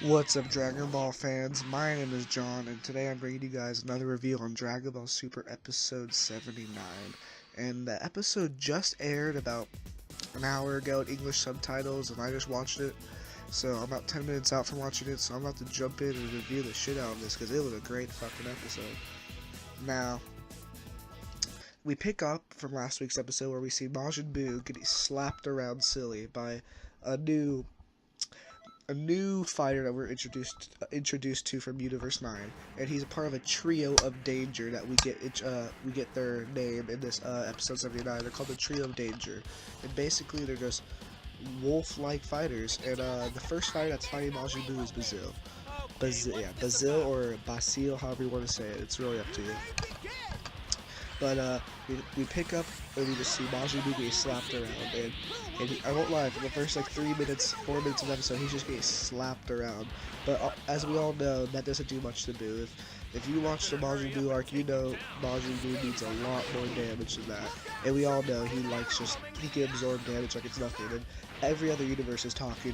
What's up, Dragon Ball fans? My name is John, and today I'm bringing you guys another review on Dragon Ball Super Episode 79. And the episode just aired about an hour ago in English subtitles, and I just watched it. So I'm about 10 minutes out from watching it, so I'm about to jump in and review the shit out of this, because it was a great fucking episode. Now, we pick up from last week's episode where we see Majin Buu getting slapped around silly by a new fighter that we're introduced to from Universe 9, and he's a part of a trio of danger that we get their name in this episode 79. They're called the Trio of Danger, and basically they're just wolf-like fighters. And the first fighter that's fighting Majin Buu is Bazil or Basil, however you want to say it. It's really up to you. But we pick up and we just see Majin Buu getting slapped around, and I won't lie, for the first like 4 minutes of the episode, he's just getting slapped around. But as we all know, that doesn't do much to Buu. If you watch the Majin Buu arc, you know Majin Buu needs a lot more damage than that. And we all know he can absorb damage like it's nothing. And every other universe is talking,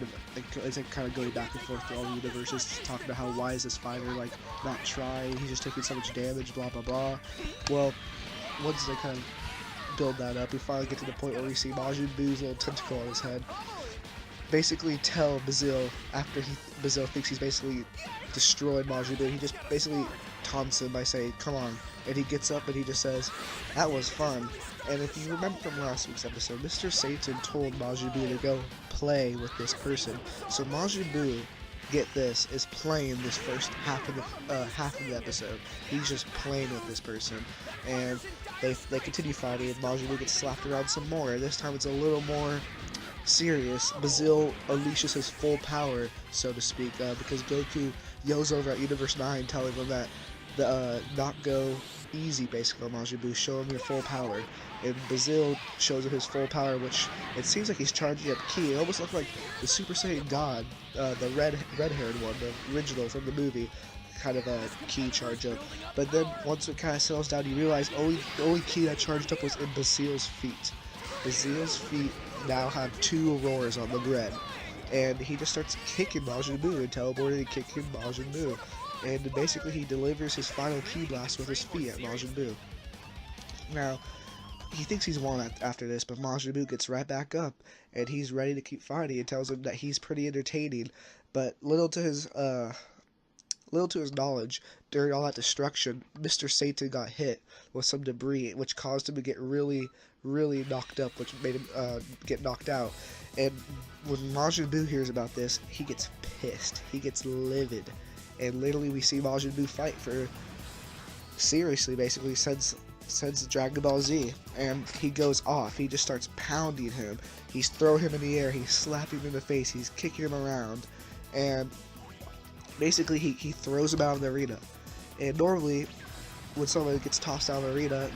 it's like kind of going back and forth through all the universes, talking about how why is this fighter like not trying, he's just taking so much damage, blah blah blah. Well, once they kind of build that up, we finally get to the point where we see Majin Buu's little tentacle on his head basically tell Bazil, after Bazil thinks he's basically destroyed Majin Buu, he just basically taunts him by saying, "Come on," and he gets up and he just says, "That was fun." And if you remember from last week's episode, Mr. Satan told Majin Buu to go play with this person. So Majin Buu, get this, is playing this first half of the episode. He's just playing with this person, and they continue fighting, and Majin Buu gets slapped around some more. This time it's a little more serious. Bazil unleashes his full power, so to speak, because Goku yells over at Universe 9, telling them that not go easy, basically, on Majin Buu, show him your full power. And Bazil shows him his full power, which it seems like he's charging up Ki. It almost looks like the Super Saiyan God, the red-haired one, the original from the movie, kind of a Ki charge up. But then once it kind of settles down, you realize the only Ki that charged up was in Bazil's feet. Bazil's feet now have 2 Auroras on the red, and he just starts kicking Majin Buu and teleporting and kicking Majin Buu. And basically he delivers his final Ki blast with his feet at Majin Buu. Now, he thinks he's won after this, but Majin Buu gets right back up, and he's ready to keep fighting, and tells him that he's pretty entertaining. But little to his knowledge, during all that destruction, Mr. Satan got hit with some debris, which caused him to get really, really knocked up, which made him get knocked out. And when Majin Buu hears about this, he gets pissed. He gets livid. And literally we see Majin Buu fight for, seriously, basically, since Dragon Ball Z, and he goes off. He just starts pounding him. He's throwing him in the air. He's slapping him in the face. He's kicking him around, and basically he throws him out of the arena. And normally, when someone gets tossed out of the arena,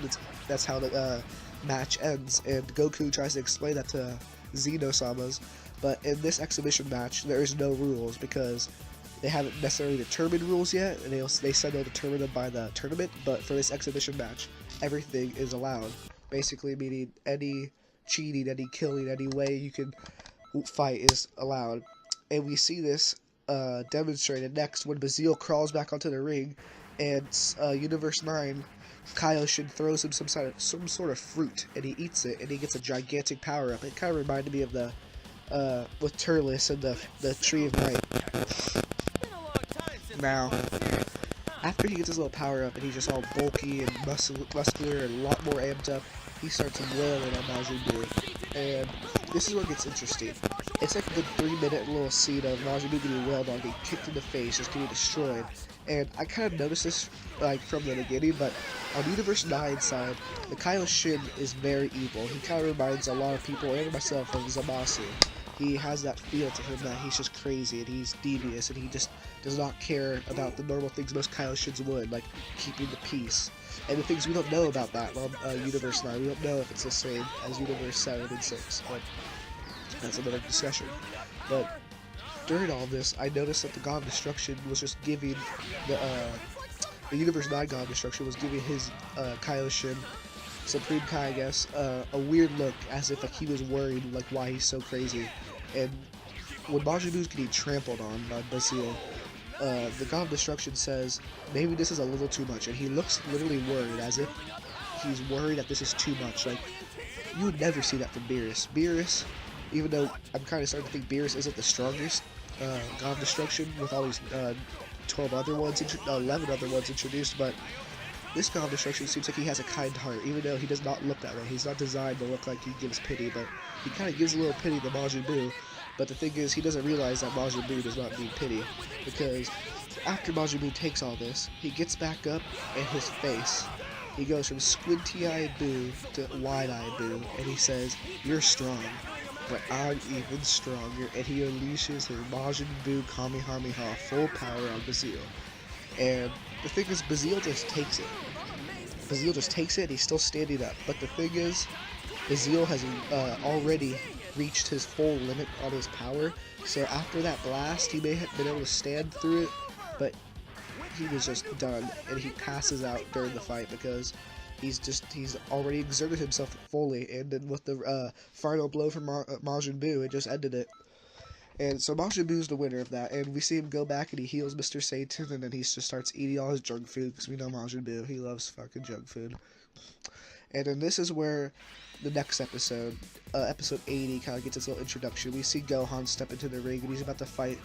that's how the match ends. And Goku tries to explain that to Xeno-samas, but in this exhibition match, there is no rules because they haven't necessarily determined rules yet, and they said they'll determine them by the tournament. But for this exhibition match, everything is allowed. Basically meaning any cheating, any killing, any way you can fight is allowed. And we see this demonstrated next when Bazil crawls back onto the ring, and Universe 9 Kaioshin throws him some sort of fruit, and he eats it, and he gets a gigantic power up. It kind of reminded me of the with Turles and the Tree of Night. Now, after he gets his little power up and he's just all bulky and muscular and a lot more amped up, he starts wailing on Majin Buu. And this is where it gets interesting. It's like a good 3-minute little scene of Majin Buu getting wailed on, getting kicked in the face, just getting destroyed. And I kind of noticed this like from the beginning, but on Universe 9's side, the Kaioshin is very evil. He kind of reminds a lot of people, and myself, of Zamasu. He has that feel to him that he's just crazy and he's devious, and he just does not care about the normal things most Kaioshins would, like keeping the peace. And the things we don't know about that on Universe 9, we don't know if it's the same as Universe 7 and 6, but that's another discussion. But during all this, I noticed that the God of Destruction was just giving the Universe 9 God of Destruction was giving his Kaioshin, Supreme Kai, I guess, a weird look, as if like he was worried like why he's so crazy. And when Majin Buu's getting trampled on by Basile, the God of Destruction says, maybe this is a little too much, and he looks literally worried, as if he's worried that this is too much. Like, you would never see that from Beerus. Beerus, even though I'm kind of starting to think Beerus isn't the strongest God of Destruction with all these 11 other ones introduced, but this God of Destruction seems like he has a kind heart, even though he does not look that way. He's not designed to look like he gives pity, but he kind of gives a little pity to Majin Buu. But the thing is, he doesn't realize that Majin Buu does not need pity, because after Majin Buu takes all this, he gets back up, and his face, he goes from squinty-eyed Buu to wide-eyed Buu, and he says, "You're strong, but I'm even stronger," and he unleashes his Majin Buu Kamehameha full power on Basile. And the thing is, Basile just takes it. Basile just takes it, and he's still standing up. But the thing is, Basile has already reached his full limit on his power. So after that blast, he may have been able to stand through it, but he was just done, and he passes out during the fight because he's already exerted himself fully. And then with the final blow from Majin Buu, it just ended it. And so Majin Buu's the winner of that, and we see him go back and he heals Mr. Satan, and then he just starts eating all his junk food, because we know Majin Buu, he loves fucking junk food. And then this is where the next episode, episode 80, kind of gets its little introduction. We see Gohan step into the ring, and he's about to fight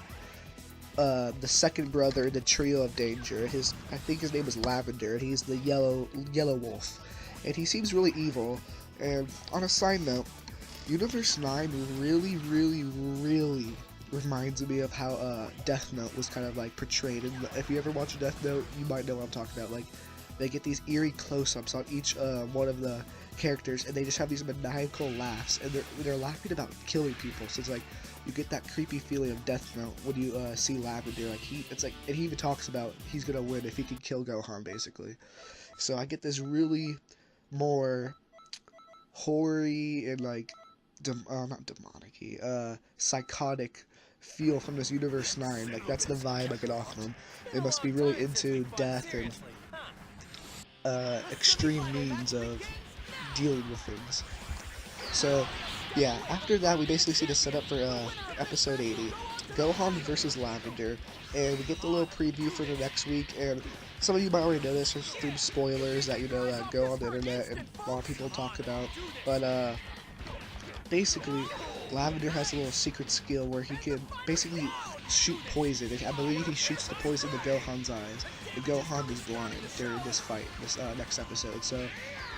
the second brother in the Trio of Danger. I think his name is Lavender, and he's the yellow wolf. And he seems really evil. And on a side note, Universe 9 really, really, really reminds me of how Death Note was kind of like portrayed. And if you ever watch Death Note, you might know what I'm talking about. Like, they get these eerie close-ups on each one of the characters, and they just have these maniacal laughs, and they're laughing about killing people. So it's like you get that creepy feeling of Death Note when you see Lavender. Like and he even talks about he's gonna win if he can kill Gohan, basically. So I get this really more horror-y and like not demonic-y, psychotic feel from this Universe 9. Like, that's the vibe I get off them. They must be really into death and extreme means of dealing with things. So, yeah, after that, we basically see the setup for episode 80. Gohan versus Lavender, and we get the little preview for the next week, and some of you might already know this through spoilers that, that go on the internet and a lot of people talk about, but, basically, Lavender has a little secret skill where he can basically shoot poison. I believe he shoots the poison to Gohan's eyes, and Gohan is blind during this fight, this next episode. So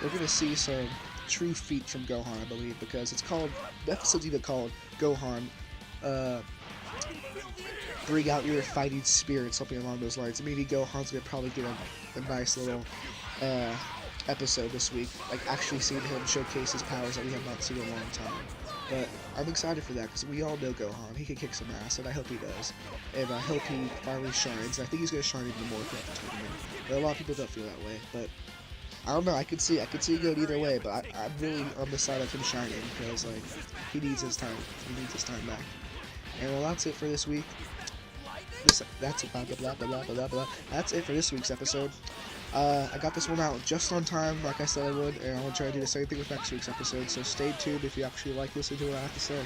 we're going to see some true feat from Gohan, I believe, because the episode's even called Gohan, Bring Out Your Fighting Spirit, something along those lines. Maybe Gohan's going to probably get a nice little episode this week, like actually seeing him showcase his powers that we have not seen in a long time. But I'm excited for that, because we all know Gohan. He can kick some ass, and I hope he does. And I hope he finally shines. I think he's going to shine even more throughout the tournament. But a lot of people don't feel that way. But I don't know. I could see it going either way. But I'm really on the side of him shining, because like he needs his time. He needs his time back. And well, that's it for this week. That's it. Blah, blah, blah, blah, blah, blah. That's it for this week's episode. I got this one out just on time, like I said I would, and I will try to do the same thing with next week's episode, so stay tuned if you actually like listening to what I have to say.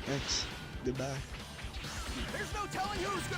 Thanks. Goodbye. There's no telling who's gonna